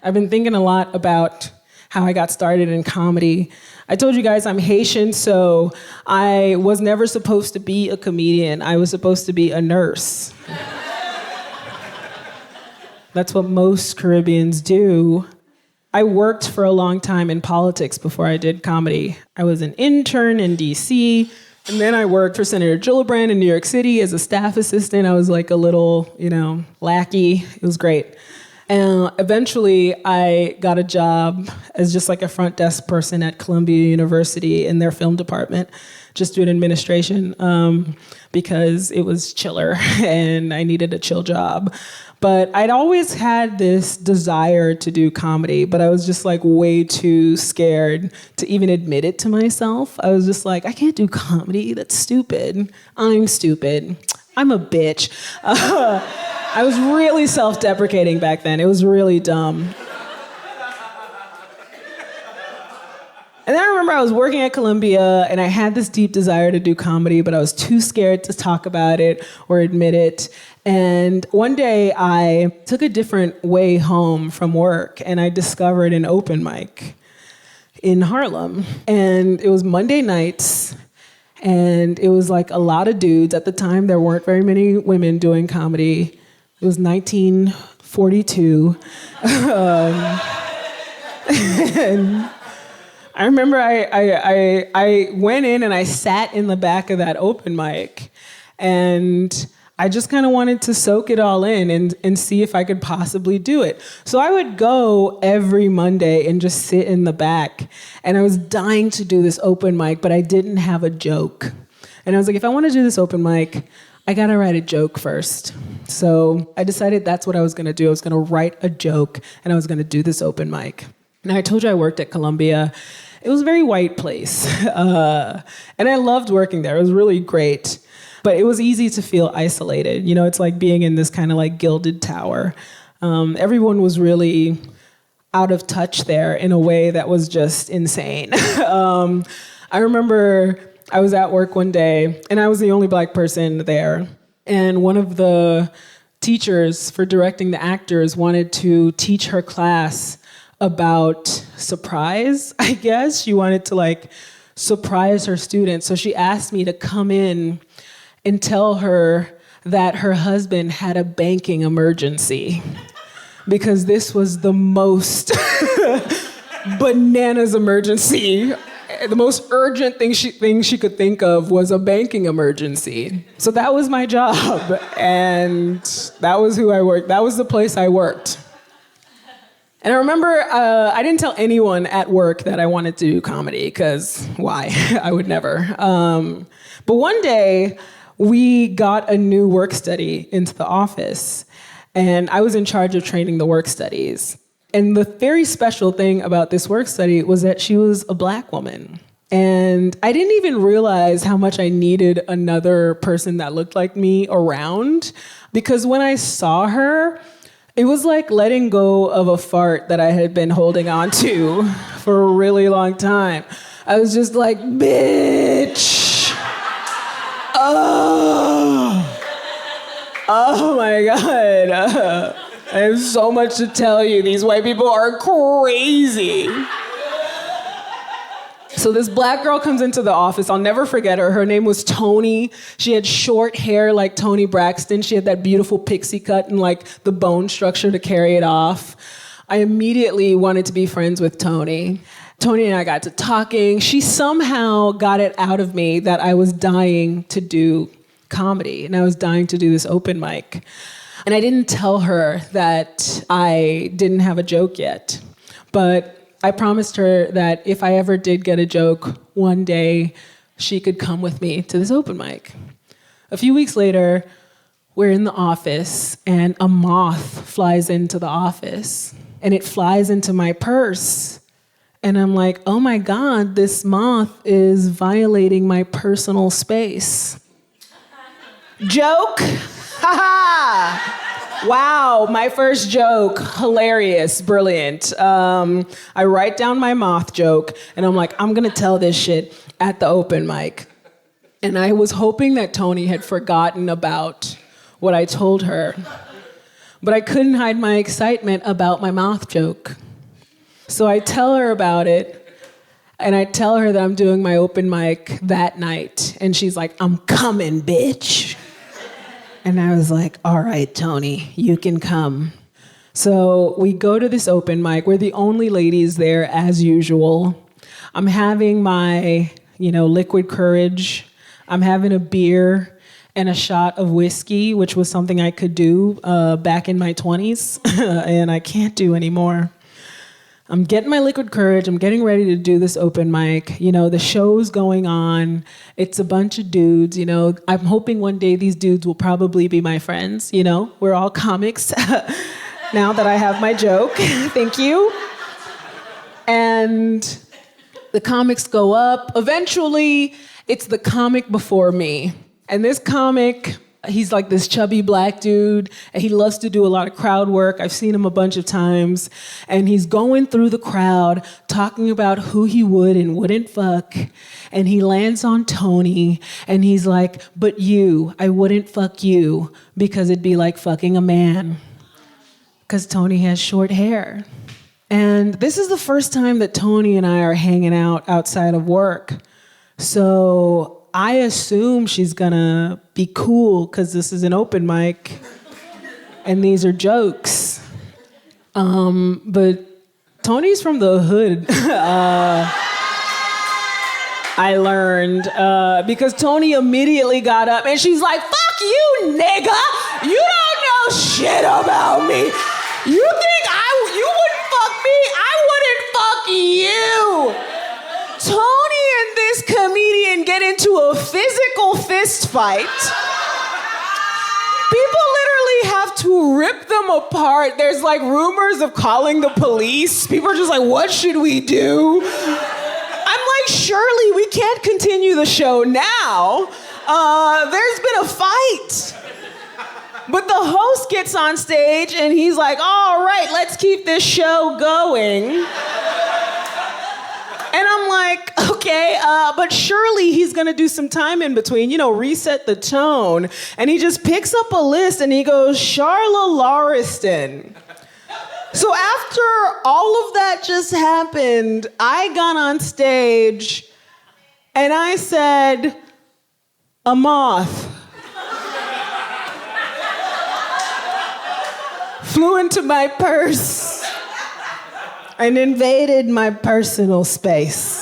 I've been thinking a lot about how I got started in comedy. I told you guys I'm Haitian, so I was never supposed to be a comedian. I was supposed to be a nurse. That's what most Caribbeans do. I worked for a long time in politics before I did comedy. I was an intern in DC, and then I worked for Senator Gillibrand in New York City as a staff assistant. I was like a little, lackey. It was great. And eventually, I got a job as just like a front desk person at Columbia University in their film department, just doing administration, because it was chiller and I needed a chill job. But I'd always had this desire to do comedy, but I was just like way too scared to even admit it to myself. I was just like, I can't do comedy. That's stupid. I'm stupid. I'm a bitch. I was really self-deprecating back then. It was really dumb. And then I remember I was working at Columbia and I had this deep desire to do comedy, but I was too scared to talk about it or admit it. And one day I took a different way home from work and I discovered an open mic in Harlem. And it was Monday nights and it was like a lot of dudes. At the time, there weren't very many women doing comedy. It was 1942. And I remember I went in and I sat in the back of that open mic and I just kind of wanted to soak it all in and see if I could possibly do it. So I would go every Monday and just sit in the back and I was dying to do this open mic, but I didn't have a joke. And I was like, if I want to do this open mic, I got to write a joke first. So I decided that's what I was going to do. I was going to write a joke and I was going to do this open mic. Now, I told you I worked at Columbia. It was a very white place. And I loved working there. It was really great. But it was easy to feel isolated. It's like being in this kind of like gilded tower. Everyone was really out of touch there in a way that was just insane. I remember I was at work one day, and I was the only Black person there. And one of the teachers for directing the actors wanted to teach her class about surprise, I guess. She wanted to surprise her students. So she asked me to come in and tell her that her husband had a banking emergency because this was the most bananas emergency. The most urgent thing she could think of was a banking emergency. So that was my job, and that was who I worked. That was the place I worked. And I remember I didn't tell anyone at work that I wanted to do comedy, because why? I would never. But one day, we got a new work study into the office, and I was in charge of training the work studies. And the very special thing about this work study was that she was a Black woman. And I didn't even realize how much I needed another person that looked like me around, because when I saw her, it was like letting go of a fart that I had been holding on to for a really long time. I was just like, bitch. Oh my God. I have so much to tell you. These white people are crazy. So this Black girl comes into the office. I'll never forget her. Her name was Tony. She had short hair like Toni Braxton. She had that beautiful pixie cut and the bone structure to carry it off. I immediately wanted to be friends with Tony. Tony and I got to talking. She somehow got it out of me that I was dying to do comedy and I was dying to do this open mic. And I didn't tell her that I didn't have a joke yet, but I promised her that if I ever did get a joke, one day she could come with me to this open mic. A few weeks later, we're in the office and a moth flies into the office and it flies into my purse. And I'm like, oh my God, this moth is violating my personal space. Joke? Wow, my first joke, hilarious, brilliant. I write down my moth joke, and I'm like, I'm gonna tell this shit at the open mic. And I was hoping that Tony had forgotten about what I told her. but I couldn't hide my excitement about my mouth joke. So I tell her about it, and I tell her that I'm doing my open mic that night. And she's like, I'm coming, bitch. And I was like, all right, Tony, you can come. So we go to this open mic. We're the only ladies there, as usual. I'm having my, liquid courage. I'm having a beer and a shot of whiskey, which was something I could do back in my 20s, and I can't do anymore. I'm getting my liquid courage. I'm getting ready to do this open mic. The show's going on. It's a bunch of dudes. I'm hoping one day these dudes will probably be my friends. We're all comics now that I have my joke. Thank you. And the comics go up. Eventually, it's the comic before me. And this comic, he's like this chubby black dude, and he loves to do a lot of crowd work. I've seen him a bunch of times. And he's going through the crowd, talking about who he would and wouldn't fuck. And he lands on Tony, and he's like, but you, I wouldn't fuck you because it'd be like fucking a man. Because Tony has short hair. And this is the first time that Tony and I are hanging out outside of work. So I assume she's gonna be cool because this is an open mic and these are jokes. But Tony's from the hood. I learned because Tony immediately got up and she's like, fuck you, nigga. You don't know shit about me. You think you wouldn't fuck me? I wouldn't fuck you. Tony and this comedian get into a physical fist fight. People literally have to rip them apart. There's like rumors of calling the police. People are just like, what should we do? I'm like, surely we can't continue the show now. There's been a fight. But the host gets on stage and he's like, all right, let's keep this show going. And I'm like, okay, but surely he's gonna do some time in between, reset the tone. And he just picks up a list and he goes, Charla Lauriston. So after all of that just happened, I got on stage and I said, a moth flew into my purse and invaded my personal space.